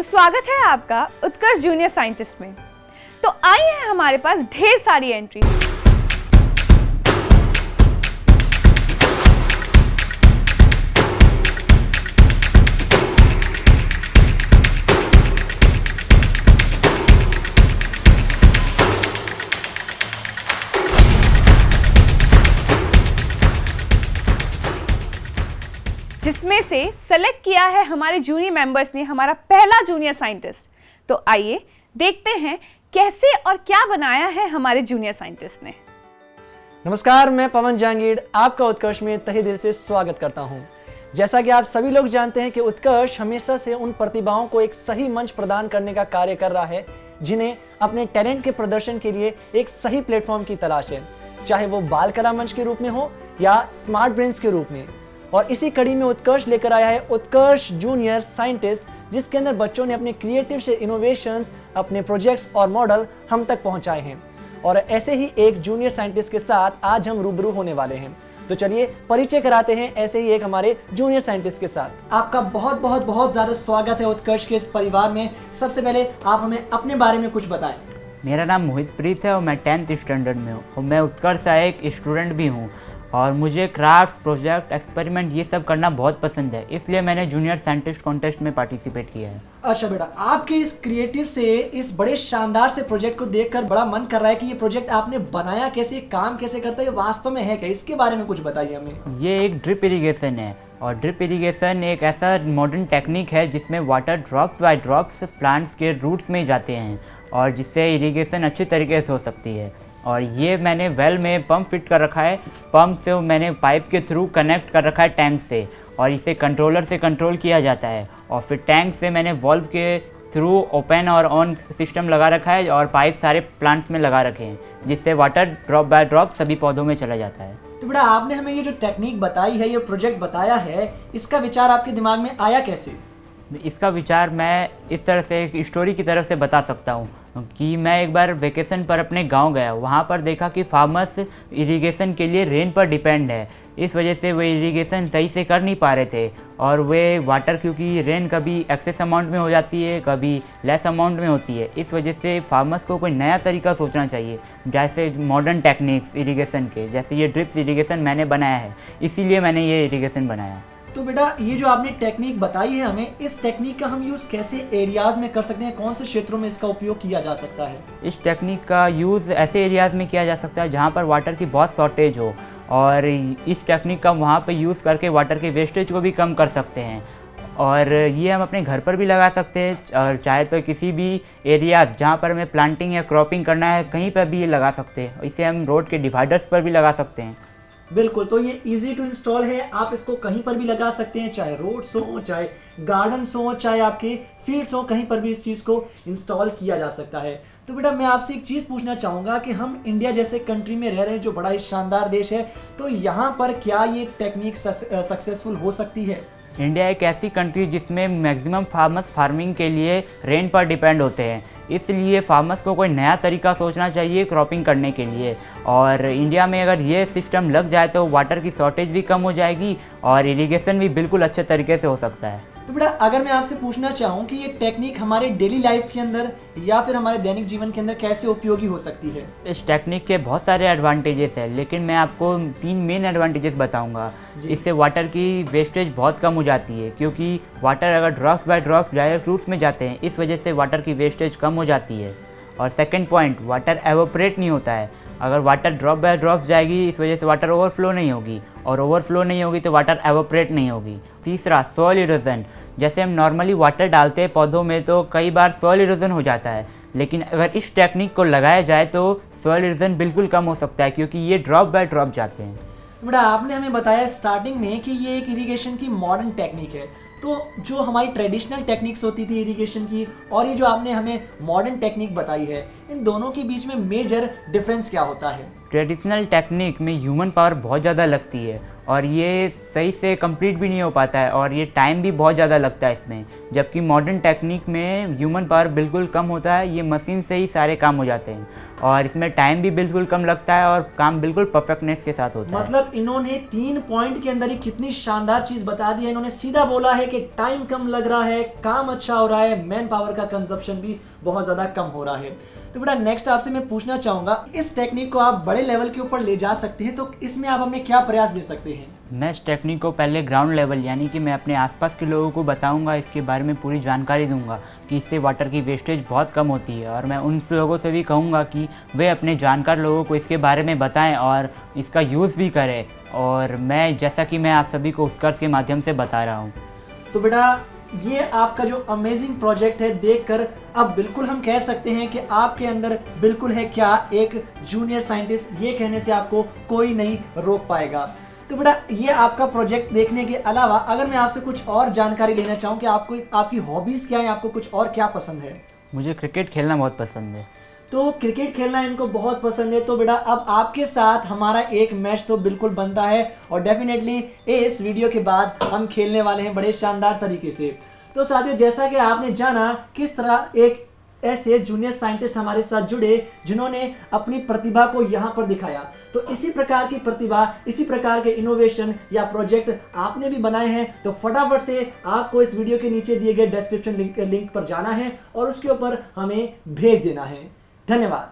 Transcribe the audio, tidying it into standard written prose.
स्वागत है आपका उत्कर्ष जूनियर साइंटिस्ट में। तो आई है हमारे पास ढेर सारी एंट्री, जिसमें से सेलेक्ट किया है हमारे जूनियर मेंबर्स ने हमारा पहला जूनियर साइंटिस्ट। तो आइए देखते हैं कैसे और क्या बनाया है हमारे जूनियर साइंटिस्ट ने। नमस्कार, मैं पवन जहांगीर आपका उत्कर्ष में तहे दिल से स्वागत करता हूं। जैसा कि आप सभी लोग जानते हैं कि उत्कर्ष हमेशा से उन प्रतिभाओं को एक सही मंच प्रदान करने का कार्य कर रहा है जिन्हें अपने टैलेंट के प्रदर्शन के लिए एक सही प्लेटफॉर्म की तलाश है, चाहे वो बाल कला मंच के रूप में हो या स्मार्ट ब्रेन्स के रूप में। और इसी कड़ी में उत्कर्ष लेकर आया है उत्कर्ष जूनियर साइंटिस्ट, जिसके अंदर बच्चों ने अपने क्रिएटिव से इनोवेशंस, अपने प्रोजेक्ट्स और मॉडल हम तक पहुंचाए हैं। और ऐसे ही एक जूनियर साइंटिस्ट के साथ आज हम रूबरू होने वाले हैं। तो चलिए परिचय कराते हैं ऐसे ही एक हमारे जूनियर साइंटिस्ट के साथ। आपका बहुत बहुत बहुत ज्यादा स्वागत है उत्कर्ष के इस परिवार में। सबसे पहले आप हमें अपने बारे में कुछ बताएं। मेरा नाम मोहित प्रीत है और मैं 10th स्टैंडर्ड में हूँ और मैं उत्कर्ष का एक स्टूडेंट भी हूँ और मुझे क्राफ्ट्स, प्रोजेक्ट, एक्सपेरिमेंट ये सब करना बहुत पसंद है, इसलिए मैंने जूनियर साइंटिस्ट कॉन्टेस्ट में पार्टिसिपेट किया है। अच्छा बेटा, आपके इस क्रिएटिव से, इस बड़े शानदार से प्रोजेक्ट को देखकर बड़ा मन कर रहा है कि ये प्रोजेक्ट आपने बनाया कैसे, काम कैसे करता है, ये वास्तव में है क्या? इसके बारे में कुछ बताइए हमें। ये एक ड्रिप इरीगेशन है और ड्रिप इरीगेशन एक ऐसा मॉडर्न टेक्निक है जिसमें water drop by drops plants के रूट्स में जाते हैं और जिससे इरीगेशन अच्छी तरीके से हो सकती है। और ये मैंने वेल में पंप फिट कर रखा है, पंप से मैंने पाइप के थ्रू कनेक्ट कर रखा है टैंक से और इसे कंट्रोलर से कंट्रोल किया जाता है। और फिर टैंक से मैंने वॉल्व के थ्रू ओपन और ऑन सिस्टम लगा रखा है और पाइप सारे प्लांट्स में लगा रखे हैं, जिससे वाटर ड्रॉप बाय ड्रॉप सभी पौधों में चला जाता है। तो बेटा, आपने हमें ये जो टेक्निक बताई है, ये प्रोजेक्ट बताया है, इसका विचार आपके दिमाग में आया कैसे? इसका विचार मैं इस तरह से एक स्टोरी की तरफ से बता सकता हूँ कि मैं एक बार वेकेशन पर अपने गांव गया, वहाँ पर देखा कि फार्मर्स इरिगेशन के लिए रेन पर डिपेंड है। इस वजह से वे इरिगेशन सही से कर नहीं पा रहे थे और वे वाटर, क्योंकि रेन कभी एक्सेस अमाउंट में हो जाती है, कभी लेस अमाउंट में होती है। इस वजह से फार्मर्स को कोई नया तरीका सोचना चाहिए, जैसे मॉडर्न टेक्निक्स इरिगेशन के, जैसे ये ड्रिप्स इरिगेशन मैंने बनाया है, इसीलिए मैंने ये इरिगेशन बनाया। तो बेटा, ये जो आपने टेक्निक बताई है हमें, इस टेक्निक का हम यूज़ कैसे एरियाज़ में कर सकते हैं? कौन से क्षेत्रों में इसका उपयोग किया जा सकता है? इस टेक्निक का यूज़ ऐसे एरियाज़ में किया जा सकता है जहाँ पर वाटर की बहुत शॉर्टेज हो और इस टेक्निक का वहाँ पर यूज़ करके वाटर के वेस्टेज को भी कम कर सकते हैं। और ये हम अपने घर पर भी लगा सकते हैं और चाहे तो किसी भी एरियाज़ जहाँ पर हमें प्लांटिंग या क्रॉपिंग करना है कहीं पर भी ये लगा सकते हैं। इसे हम रोड के डिवाइडर्स पर भी लगा सकते हैं। बिल्कुल, तो ये इजी टू इंस्टॉल है, आप इसको कहीं पर भी लगा सकते हैं, चाहे रोड्स हो, चाहे गार्डन्स हो, चाहे आपके फील्ड्स हो, कहीं पर भी इस चीज़ को इंस्टॉल किया जा सकता है। तो बेटा, मैं आपसे एक चीज़ पूछना चाहूँगा कि हम इंडिया जैसे कंट्री में रह रहे हैं जो बड़ा ही शानदार देश है, तो यहाँ पर क्या ये टेक्निक सक्सेसफुल हो सकती है? इंडिया एक ऐसी कंट्री जिसमें मैक्सिमम फार्मर्स फार्मिंग के लिए रेन पर डिपेंड होते हैं, इसलिए फार्मर्स को कोई नया तरीका सोचना चाहिए क्रॉपिंग करने के लिए। और इंडिया में अगर ये सिस्टम लग जाए तो वाटर की शॉर्टेज भी कम हो जाएगी और इरिगेशन भी बिल्कुल अच्छे तरीके से हो सकता है। तो बेटा, अगर मैं आपसे पूछना चाहूँ कि ये टेक्निक हमारे डेली लाइफ के अंदर या फिर हमारे दैनिक जीवन के अंदर कैसे उपयोगी हो सकती है? इस टेक्निक के बहुत सारे एडवांटेजेस हैं, लेकिन मैं आपको 3 मेन एडवांटेजेस बताऊंगा। इससे वाटर की वेस्टेज बहुत कम हो जाती है, क्योंकि वाटर अगर drops by drops direct roots में जाते हैं, इस वजह से वाटर की वेस्टेज कम हो जाती है। और सेकंड पॉइंट, वाटर एवोपरेट नहीं होता है। अगर वाटर ड्रॉप बाय ड्रॉप जाएगी, इस वजह से वाटर ओवरफ्लो नहीं होगी और ओवरफ्लो नहीं होगी तो वाटर एवोपरेट नहीं होगी। तीसरा, सॉइल इरोजन। जैसे हम नॉर्मली वाटर डालते हैं पौधों में तो कई बार सॉइल इरोजन हो जाता है, लेकिन अगर इस टेक्निक को लगाया जाए तो सॉइल इरोजन बिल्कुल कम हो सकता है, क्योंकि ये ड्रॉप बाय ड्रॉप जाते हैं। बेटा, आपने हमें बताया स्टार्टिंग में कि ये एक इरिगेशन की मॉडर्न टेक्निक है, तो जो हमारी ट्रेडिशनल टेक्निक्स होती थी इरिगेशन की और ये जो आपने हमें मॉडर्न टेक्निक बताई है, इन दोनों के बीच में मेजर डिफरेंस क्या होता है? ट्रेडिशनल टेक्निक में ह्यूमन पावर बहुत ज़्यादा लगती है और ये सही से कंप्लीट भी नहीं हो पाता है और ये टाइम भी बहुत ज़्यादा लगता है इसमें। जबकि मॉडर्न टेक्निक में ह्यूमन पावर बिल्कुल कम होता है, ये मशीन से ही सारे काम हो जाते हैं और इसमें टाइम भी बिल्कुल कम लगता है और काम बिल्कुल परफेक्टनेस के साथ होता है। मतलब इन्होंने 3 पॉइंट के अंदर ही कितनी शानदार चीज बता दी है। इन्होंने सीधा बोला है कि टाइम कम लग रहा है, काम अच्छा हो रहा है, मैन पावर का कंजप्शन भी बहुत ज्यादा कम हो रहा है। तो बेटा नेक्स्ट आपसे मैं पूछना चाहूंगा, इस टेक्निक को आप बड़े लेवल के ऊपर ले जा सकते हैं, तो इसमें आप हमें क्या प्रयास दे सकते हैं? मैं इस टेक्निक को पहले ग्राउंड लेवल यानी कि मैं अपने आसपास के लोगों को बताऊंगा, इसके बारे में पूरी जानकारी दूंगा कि इससे वाटर की वेस्टेज बहुत कम होती है और मैं उन लोगों से भी कहूंगा कि वे अपने जानकार लोगों को इसके बारे में बताएं और इसका यूज़ भी करें। और मैं जैसा कि मैं आप सभी को उत्कर्ष के माध्यम से बता रहा हूँ। तो बेटा ये आपका जो अमेजिंग प्रोजेक्ट है देखकर अब बिल्कुल हम कह सकते हैं कि आपके अंदर बिल्कुल है क्या एक जूनियर साइंटिस्ट, ये कहने से आपको कोई नहीं रोक पाएगा। तो बेटा ये आपका प्रोजेक्ट देखने के अलावा अगर मैं आपसे कुछ और जानकारी लेना चाहूँ कि आपको आपकी हॉबीज़ क्या है, आपको कुछ और क्या पसंद है? मुझे क्रिकेट खेलना बहुत पसंद है। तो क्रिकेट खेलना इनको बहुत पसंद है। तो बेटा अब आपके साथ हमारा एक मैच तो बिल्कुल बनता है और डेफिनेटली इस वीडियो के बाद हम खेलने वाले हैं बड़े शानदार तरीके से। तो साथियों जैसा कि आपने जाना किस तरह एक ऐसे जूनियर साइंटिस्ट हमारे साथ जुड़े जिन्होंने अपनी प्रतिभा को यहाँ पर दिखाया, तो इसी प्रकार की प्रतिभा, इसी प्रकार के इनोवेशन या प्रोजेक्ट आपने भी बनाए हैं तो फटाफट से आपको इस वीडियो के नीचे दिए गए डिस्क्रिप्शन लिंक पर जाना है और उसके ऊपर हमें भेज देना है। धन्यवाद।